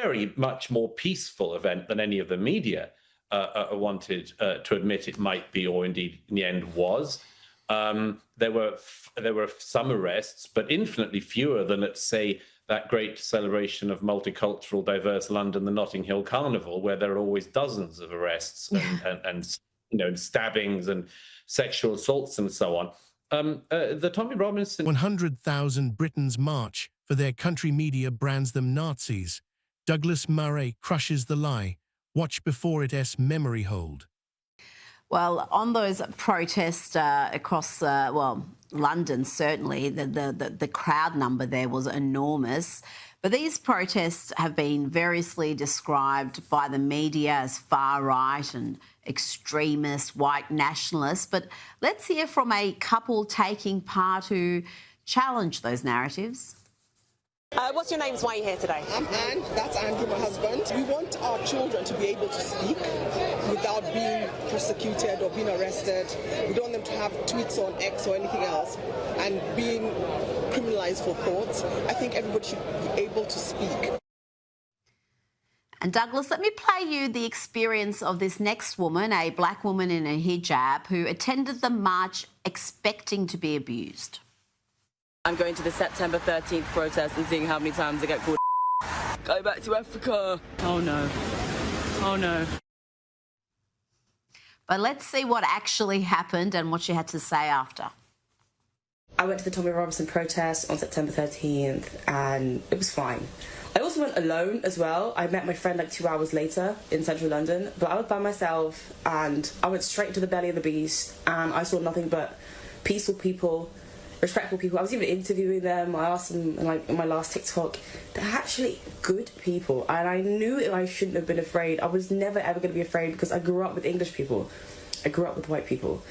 very much more peaceful event than any of the media wanted to admit it might be, or indeed in the end was. There were some arrests, but infinitely fewer than at, say, that great celebration of multicultural, diverse London, the Notting Hill Carnival, where there are always dozens of arrests and stabbings and sexual assaults and so on. The Tommy Robinson 100,000 Britons march for their country media brands them Nazis. Douglas Murray crushes the lie. Watch before it's memory hold. Well, on those protests across, London, certainly, the crowd number there was enormous. But these protests have been variously described by the media as far-right and extremist, white nationalists. But let's hear from a couple taking part who challenge those narratives. What's your name? Why are you here today? I'm Anne. That's Andrew, my husband. We want our children to be able to speak without being persecuted or being arrested. We don't want them to have tweets on X or anything else and being criminalized for thoughts. I think everybody should be able to speak. And Douglas, let me play you the experience of this next woman, a black woman in a hijab, who attended the march expecting to be abused. I'm going to the September 13th protest and seeing how many times I get called go back to Africa. Oh no. Oh no. But let's see what actually happened and what she had to say after. I went to the Tommy Robinson protest on September 13th and it was fine. I also went alone as well. I met my friend like 2 hours later in central London, but I was by myself and I went straight to the belly of the beast and I saw nothing but peaceful people, respectful people. I was even interviewing them. I asked them in my last TikTok. They're actually good people, and I knew I shouldn't have been afraid. I was never ever going to be afraid because I grew up with English people. I grew up with white people,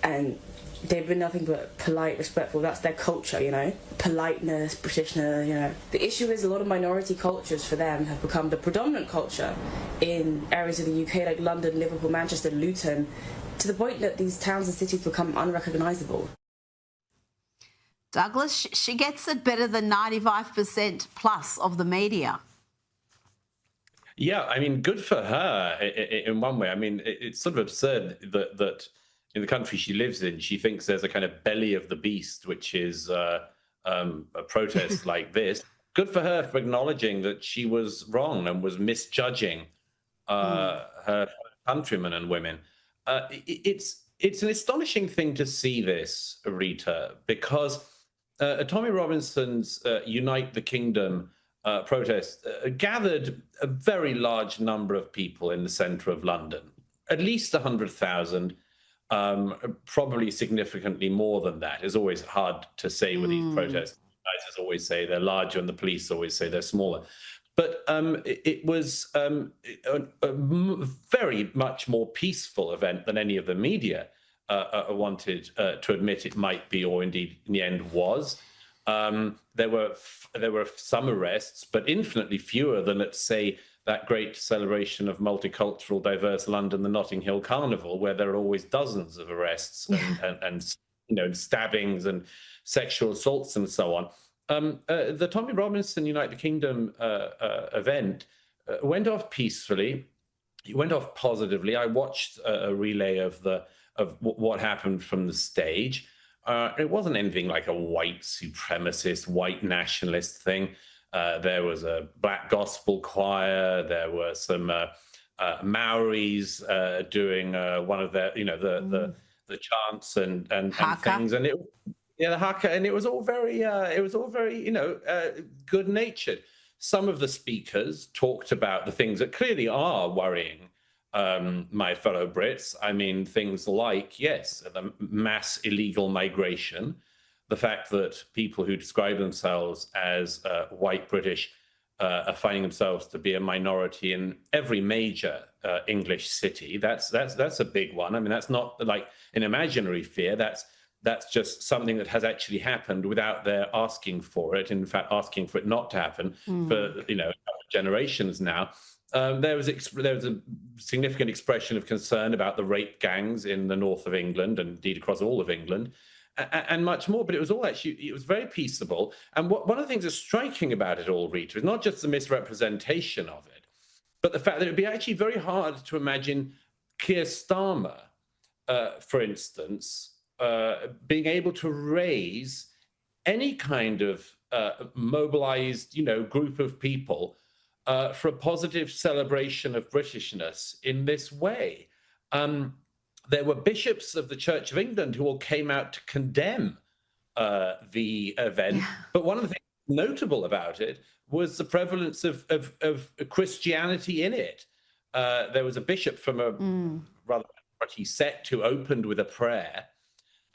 and they've been nothing but polite, respectful. That's their culture, you know, politeness, Britishness, you know. The issue is a lot of minority cultures for them have become the predominant culture in areas of the UK like London, Liverpool, Manchester, Luton, to the point that these towns and cities become unrecognisable. Douglas, she gets it better than 95% plus of the media. Yeah, I mean, good for her in one way. I mean, it's sort of absurd that in the country she lives in, she thinks there's a kind of belly of the beast, which is a protest like this. Good for her for acknowledging that she was wrong and was misjudging her countrymen and women. It's an astonishing thing to see this, Rita, because Tommy Robinson's Unite the Kingdom protest gathered a very large number of people in the centre of London, at least 100,000, probably significantly more than that. It's always hard to say with these protests. Organizers always say they're larger and the police always say they're smaller. But it was a very much more peaceful event than any of the media wanted to admit it might be, or indeed in the end was. There were some arrests, but infinitely fewer than at, say, that great celebration of multicultural, diverse London, the Notting Hill Carnival, where there are always dozens of arrests and stabbings and sexual assaults and so on. The Tommy Robinson Unite the Kingdom event went off peacefully. It went off positively. I watched a relay of what happened from the stage. It wasn't anything like a white supremacist, white nationalist thing. There was a black gospel choir. There were some Maoris doing one of their, the chants and things, and the haka, and it was all very, good-natured. Some of the speakers talked about the things that clearly are worrying my fellow Brits. I mean, things like, yes, the mass illegal migration, the fact that people who describe themselves as white British are finding themselves to be a minority in every major English city. That's a big one. I mean, that's not like an imaginary fear. That's just something that has actually happened without their asking for it. In fact, asking for it not to happen for generations now. There was a significant expression of concern about the rape gangs in the north of England and indeed across all of England. and much more. But it was all actually, it was very peaceable. And one of the things that's striking about it all, Rita, is not just the misrepresentation of it, but the fact that it'd be actually very hard to imagine Keir Starmer, for instance, being able to raise any kind of mobilized, group of people for a positive celebration of Britishness in this way. There were bishops of the Church of England who all came out to condemn the event, but one of the things notable about it was the prevalence of Christianity in it. There was a bishop from a rather minority sect who opened with a prayer,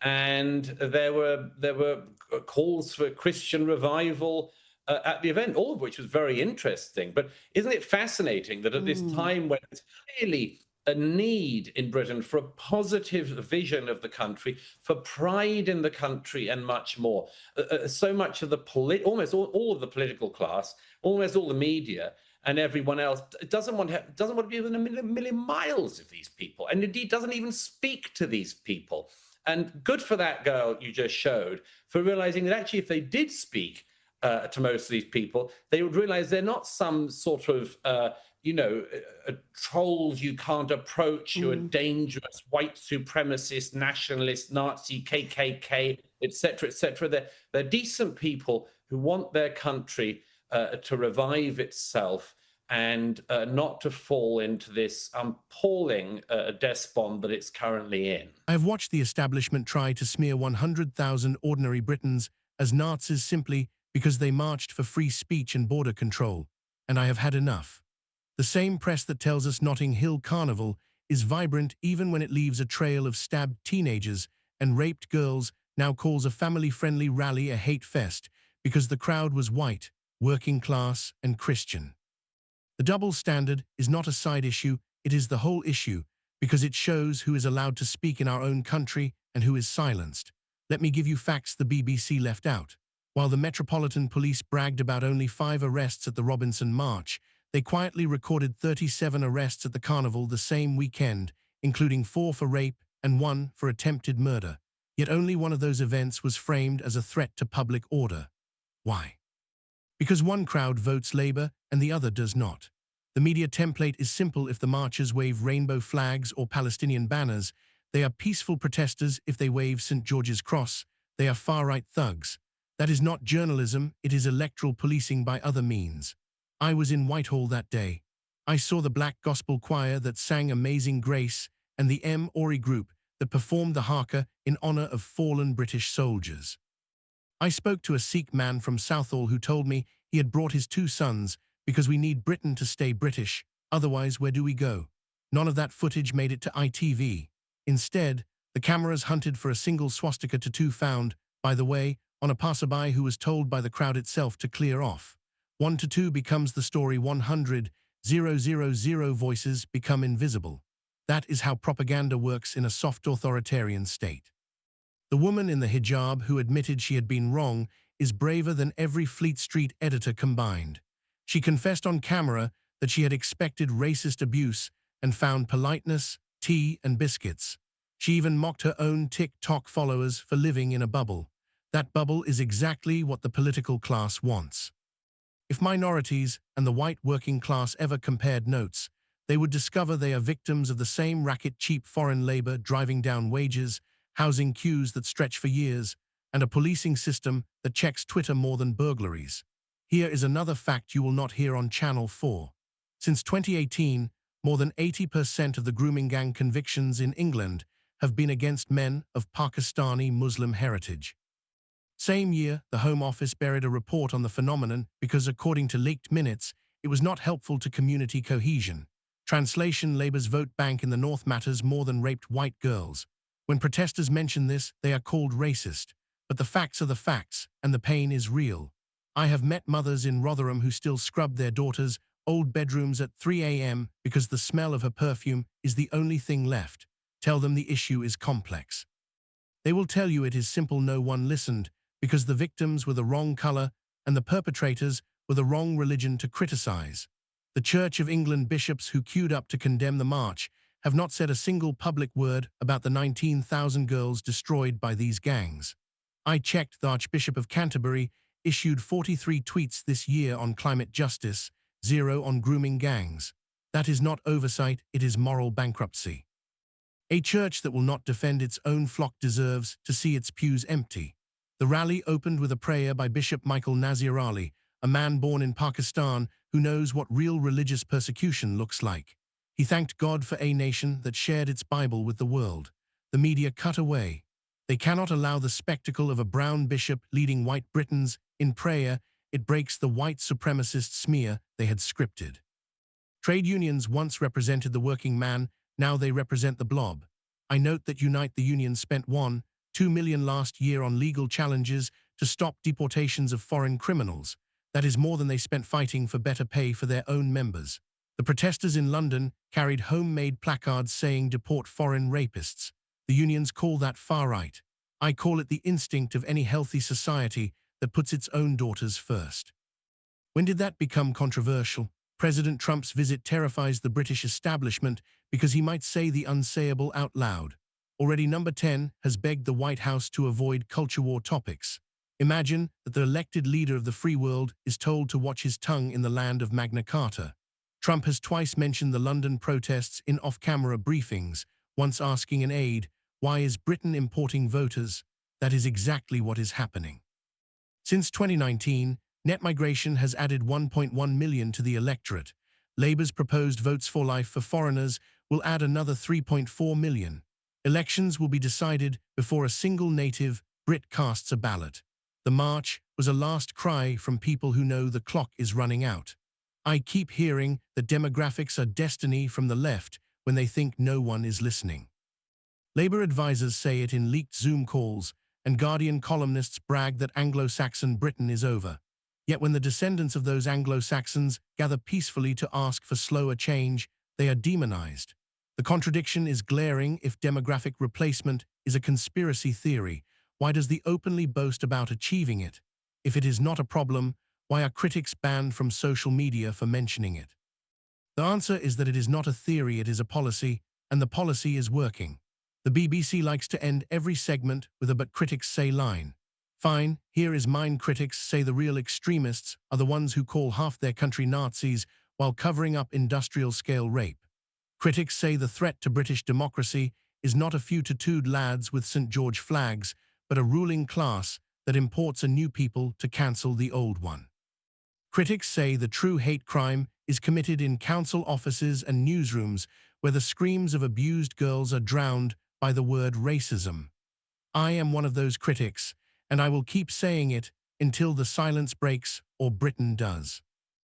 and there were calls for Christian revival at the event, all of which was very interesting. But isn't it fascinating that at this time when there's clearly a need in Britain for a positive vision of the country, for pride in the country, and much more, so much of the almost all of the political class, almost all the media, and everyone else doesn't want to be within a million miles of these people, and indeed doesn't even speak to these people. And good for that girl you just showed for realizing that actually if they did speak to most of these people, they would realize they're not some sort of, trolls you can't approach, who are dangerous, white supremacist, nationalist, Nazi, KKK, etc., etc. They're decent people who want their country to revive itself and not to fall into this appalling despond that it's currently in. I have watched the establishment try to smear 100,000 ordinary Britons as Nazis simply because they marched for free speech and border control, and I have had enough. The same press that tells us Notting Hill Carnival is vibrant even when it leaves a trail of stabbed teenagers and raped girls now calls a family-friendly rally a hate fest because the crowd was white, working class, and Christian. The double standard is not a side issue, it is the whole issue, because it shows who is allowed to speak in our own country and who is silenced. Let me give you facts the BBC left out. While the Metropolitan Police bragged about only 5 arrests at the Robinson March, they quietly recorded 37 arrests at the carnival the same weekend, including 4 for rape and 1 for attempted murder. Yet only one of those events was framed as a threat to public order. Why? Because one crowd votes Labour and the other does not. The media template is simple if the marchers wave rainbow flags or Palestinian banners. They are peaceful protesters if they wave St. George's Cross. They are far-right thugs. That is not journalism, it is electoral policing by other means. I was in Whitehall that day. I saw the black gospel choir that sang Amazing Grace and the Maori group that performed the haka in honour of fallen British soldiers. I spoke to a Sikh man from Southall who told me he had brought his 2 sons because we need Britain to stay British, otherwise where do we go? None of that footage made it to ITV. Instead, the cameras hunted for a single swastika tattoo found, by the way, on a passerby who was told by the crowd itself to clear off. 1 tattoo becomes the story 100, 000 voices become invisible. That is how propaganda works in a soft authoritarian state. The woman in the hijab who admitted she had been wrong is braver than every Fleet Street editor combined. She confessed on camera that she had expected racist abuse and found politeness, tea, and biscuits. She even mocked her own TikTok followers for living in a bubble. That bubble is exactly what the political class wants. If minorities and the white working class ever compared notes, they would discover they are victims of the same racket cheap foreign labor driving down wages, housing queues that stretch for years, and a policing system that checks Twitter more than burglaries. Here is another fact you will not hear on Channel 4. Since 2018, more than 80% of the grooming gang convictions in England have been against men of Pakistani Muslim heritage. Same year, the Home Office buried a report on the phenomenon because, according to leaked minutes, it was not helpful to community cohesion. Translation: Labour's vote bank in the North matters more than raped white girls. When protesters mention this, they are called racist. But the facts are the facts, and the pain is real. I have met mothers in Rotherham who still scrub their daughters' old bedrooms at 3 a.m. because the smell of her perfume is the only thing left. Tell them the issue is complex. They will tell you it is simple. No one listened because the victims were the wrong colour and the perpetrators were the wrong religion to criticise. The Church of England bishops who queued up to condemn the march have not said a single public word about the 19,000 girls destroyed by these gangs. I checked, the Archbishop of Canterbury issued 43 tweets this year on climate justice, 0 on grooming gangs. That is not oversight, it is moral bankruptcy. A church that will not defend its own flock deserves to see its pews empty. The rally opened with a prayer by Bishop Michael Nazir Ali, a man born in Pakistan who knows what real religious persecution looks like. He thanked God for a nation that shared its Bible with the world. The media cut away. They cannot allow the spectacle of a brown bishop leading white Britons in prayer. It breaks the white supremacist smear they had scripted. Trade unions once represented the working man, now they represent the blob. I note that Unite the Union spent $1.2 million last year on legal challenges to stop deportations of foreign criminals. That is more than they spent fighting for better pay for their own members. The protesters in London carried homemade placards saying deport foreign rapists. The unions call that far-right. I call it the instinct of any healthy society that puts its own daughters first. When did that become controversial? President Trump's visit terrifies the British establishment because he might say the unsayable out loud. Already number 10 has begged the White House to avoid culture war topics. Imagine that the elected leader of the free world is told to watch his tongue in the land of Magna Carta. Trump has twice mentioned the London protests in off-camera briefings, once asking an aide, "Why is Britain importing voters?" That is exactly what is happening. Since 2019, net migration has added 1.1 million to the electorate. Labour's proposed votes for life for foreigners will add another 3.4 million. Elections will be decided before a single native Brit casts a ballot. The march was a last cry from people who know the clock is running out. I keep hearing that demographics are destiny from the left when they think no one is listening. Labour advisors say it in leaked Zoom calls, and Guardian columnists brag that Anglo-Saxon Britain is over. Yet when the descendants of those Anglo-Saxons gather peacefully to ask for slower change, they are demonized. The contradiction is glaring. If demographic replacement is a conspiracy theory, why does the openly boast about achieving it? If it is not a problem, why are critics banned from social media for mentioning it? The answer is that it is not a theory, it is a policy, and the policy is working. The BBC likes to end every segment with a "but critics say" line. Fine, here is mine. Critics say the real extremists are the ones who call half their country Nazis while covering up industrial-scale rape. Critics say the threat to British democracy is not a few tattooed lads with St. George flags, but a ruling class that imports a new people to cancel the old one. Critics say the true hate crime is committed in council offices and newsrooms where the screams of abused girls are drowned by the word racism. I am one of those critics, and I will keep saying it until the silence breaks or Britain does.